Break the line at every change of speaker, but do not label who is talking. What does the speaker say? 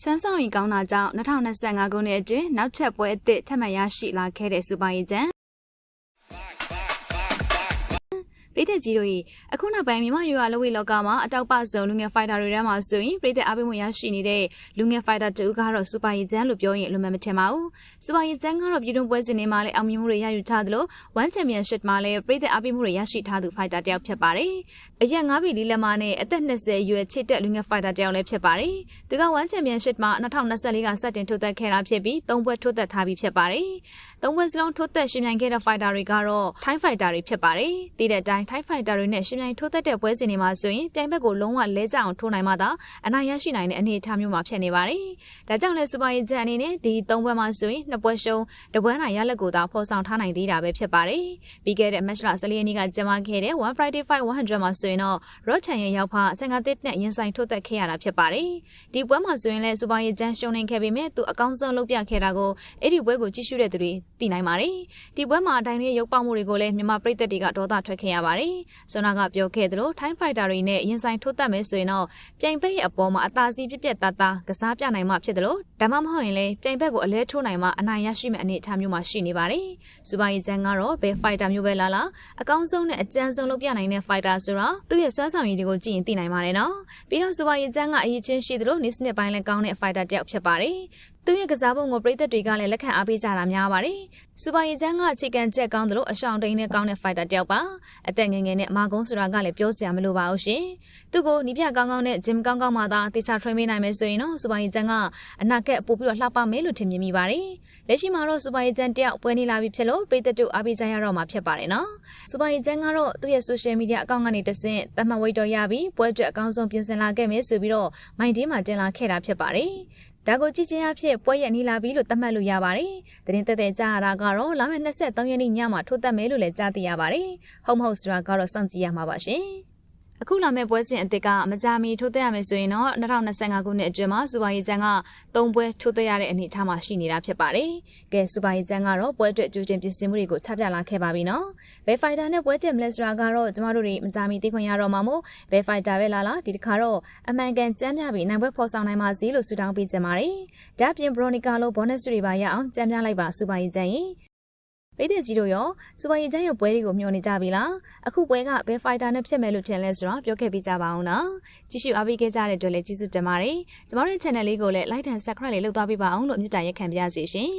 စွမ်းဆောင်ရည်ကောင်းတာကြောင့်2025ခုနှစ်အတွင်းနောက်ထပ်ပွဲအသစ်ထပ်မံရရှိလာခဲ့တဲ့စူပါရီဂျန်ပြည်သက်ကြီးတို့၏အခုနောက်ပိုင်းမြန်မာရွာလူဝေလောကမှာအတောက်ပစုံလူငယ်ဖိုက်တာတွေထဲမှာဆိုရင်ပြည်သက်အားပေးမှုရရှိနေတဲ့လူငယ်ဖိုက်တာတူကတော့စူပါရီဂျန်လို့ပြောရင်အလွန်မထင်ပါဘူးစူပါရီဂျန်ကတော့ပြည်တွင်းပွဲစဉ်တွေမှာလည်းအောင်မြင်မှုတွေရယူထားသလို1 Championship မှာလည်းပြည်သက်အားပေးမှုတွေရရှိထားသူဖိုက်တာတယောက်ဖြစ်ပါတယ်အရက်9ပြီလေးလက်မနဲ့အသက်20အရွယ်ချစ်တဲ့လူငယ်ဖိုက်တာတယောက်လည်းဖြစ်ပါတယ်သူက1 Championship မှာ2024ကစတင်ထိုးသက်ခဲ့တာဖြစ်ပြီး3ပွဲထိုးသက်ထားပြီးဖြစ်ပါတယ်3ပွဲစလုံးထိုးသက်ရှင်ပြိုင်ခဲ့တဲ့ဖိုက်တာတွေကတော့ထိုင်းဖိုက်တာတွေဖြစ်ပါတယ်တည်တဲ့အတိုင်းထိုင်းဖိုက်တာတွေနဲ့ရှင်ပြိုင်ထိုးသက်တဲ့ပွဲစဉ်တွေမှာဆိုရင်ပြိုင်ဘက်ကိုလုံးဝလဲကျအောင်ထိုးနိုင်မှသာအနိုင်ရရှိနိုင်တဲ့အနေအထားမျိုးမှာဖြစ်နေပါတယ်။ဒါကြောင့်လဲစူပါရီဂျန်အနေနဲ့ဒီ3ပွဲမှာဆိုရင်2ပွဲရှုံး1ပွဲနိုင်ရလက်ကိုသာဖော်ဆောင်ထားနိုင်သေးတာပဲဖြစ်ပါတယ်။ပြီးခဲ့တဲ့ match လ14ရက်နေ့ကကျင်းပခဲ့တဲ့1 Friday Fight 100မှာဆိုရင်တော့ Road Chan ရဲ့ရောက်ဖ15တစ်နဲ့ရင်ဆိုင်ထိုးသက်ခဲ့ရတာဖြစ်ပါတယ်။ဒီပွဲမှာဆိုရင်လဲစူပါရီဂျန်ရှုံးနေခဲ့ပေမဲ့သူအကောင်းဆုံးလုပ်ပြခဲ့တာကိုအဲ့ဒီပွဲကိုကြည့်ရှုတဲ့သူတွေသိနိုင်ပါတယ်။ဒီပွဲမှာအတိုင်းရဲ့ရုပ်ပေါက်မှုတွေကိုလည်းမြန်မာပြည်သက်တွေကဒေါသထွက်ခဲ့ရပါတယ်။ဆွမ်းနာကပြောခဲ့သလိုထိုင်းဖိုက်တာတွေနဲ့ရင်ဆိုင်ထိုးသက်မယ်ဆိုရင်တော့ပြိုင်ဘက်ရဲ့အပေါ်မှာအသာစီးပြက်သားသားကစားပြနိုင်မှဖြစ်တယ်လို့ဒါမှမဟုတ်ရင်လည်းပြိုင်ဘက်ကိုအလဲထိုးနိုင်မှအနိုင်ရရှိမယ့်အနေအထားမျိုးမှာရှိနေပါတယ်။စူပါရီဂျန်ကတော့ဘယ်ဖိုက်တာမျိုးပဲလာလာအကောင်းဆုံးနဲ့အကြမ်းဆုံးလုပ်ပြနိုင်တဲ့ဖိုက်တာဆိုတော့သူ့ရဲ့စွမ်းဆောင်ရည်တွေကိုကြည့်ရင်သိနိုင်ပါတယ်နော်။ပြီးတော့စူပါရီဂျန်ကအရေးချင်းရှိသလိုနေစနစ်ပိုင်းလည်းကောင်းတဲ့ဖိုက်တာတစ်ယောက်ဖြစ်ပါတယ်။သူ့ရဲ့ကစားပုံကိုပြည်သက်တွေကလည်းလက်ခံအားပေးကြတာများပါတယ်။စူပါရီဂျန်ကအခြေခံချက်ကောင်းသလိုအရှောင်တိန်နဲ့ကောင်းတဲ့ဖိုက်တာတစ်ယောက်ပါ။အသက်ငယ်ငယ်နဲ့မာကုန်းဆိုတာကလည်းပြောစရာမလိုပါဘူးရှင်။သူ့ကိုနီးပြကောင်းကောင်းနဲ့ဂျင်ကောင်းကောင်းမှသာတေချာ train ပေးနိုင်မယ်ဆိုရင်တော့စူပါရီဂျန်ကအနာဂတ်ပို့ပြီးတော့လှပမယ်လို့ထင်မြင်မိပါတယ်။လက်ရှိမှာတော့စူပါရီဂျန်တစ်ယောက်ပွဲနေလာပြီဖြစ်လို့ပြည်သက်တို့အားပေးကြရတော့မှာဖြစ်ပါတယ်နော်။စူပါရီဂျန်ကတော့သူ့ရဲ့ social media အကောင့်ကနေတဆင့်သတ်မှတ်ဝိတ်တော်ရပြီးပွဲအတွက်အကောင်းဆုံးပြင်ဆင်လာခဲ့မယ်ဆိုပြီးတော့မိုင်းဒီမှာတင်လာခဲ့တာဖြစ်ပါတယ်။ဒါကိုကြည့်ချင်းအဖြစ်ပွဲရက်နေလာပြီလို့သတ်မှတ်လို့ရပါတယ်။သတင်းသက်သက်ကြားရတာကတော့လာမယ့်23ရက်နေ့ညမှာထိုးသက်မယ်လို့လည်းကြားသိရပါတယ်။ဟုတ်မဟုတ်ဆိုတာကတော့စောင့်ကြည့်ရမှာပါရှင်။အခုလာမယ့်ပွဲစဉ်အသစ်ကမကြာမီထိုးသက်ရမယ်ဆိုရင်တော့2025ခုနှစ်အတွင်းမှာစူပါရီဂျန်က3ပွဲထိုးသက်ရတဲ့အနေအထားမှာရှိနေတာဖြစ်ပါတယ်။ကဲစူပါရီဂျန်ကတော့ပွဲအတွက်ကြိုတင်ပြင်ဆင်မှုတွေကိုချပြလာခဲ့ပါပြီနော်။ဘယ်ဖိုက်တာနဲ့ပွဲတက်မလဲဆိုတာကတော့ကျမတို့တွေမကြာမီသိခွင့်ရတော့မှာမို့ဘယ်ဖိုက်တာပဲလာဒီတစ်ခါတော့အမှန်ကန်ကြမ်းပြပြီးနိုင်ပွဲဖော်ဆောင်နိုင်ပါစေလို့ဆုတောင်းပေးကြပါတယ်။ဒါပြင်ဘရိုနီကာလိုဘောနက်စ်တွေပါရအောင်ကြမ်းပြလိုက်ပါစူပါရီဂျန်ရင်ပြည်သက်ကြီးတို့ရောစူပါရီဂျန်ရဲ့ပွဲတွေကိုမျှော်နေကြပြီလားအခုပွဲကဘယ်ဖိုက်တာနဲ့ဖြစ်မယ်လို့ထင်လဲဆိုတော့ပြောခဲ့ပြကြပါအောင်နော်ကြည့်ရှုအားပေးခဲ့ကြတဲ့အတွက်လည်းကျေးဇူးတင်ပါတယ်ကျမတို့ရဲ့ channel လေးကိုလည်း like and subscribe လေးလုပ်သွားပေးပါအောင်လို့မေတ္တာရက်ခံပါရစေရှင်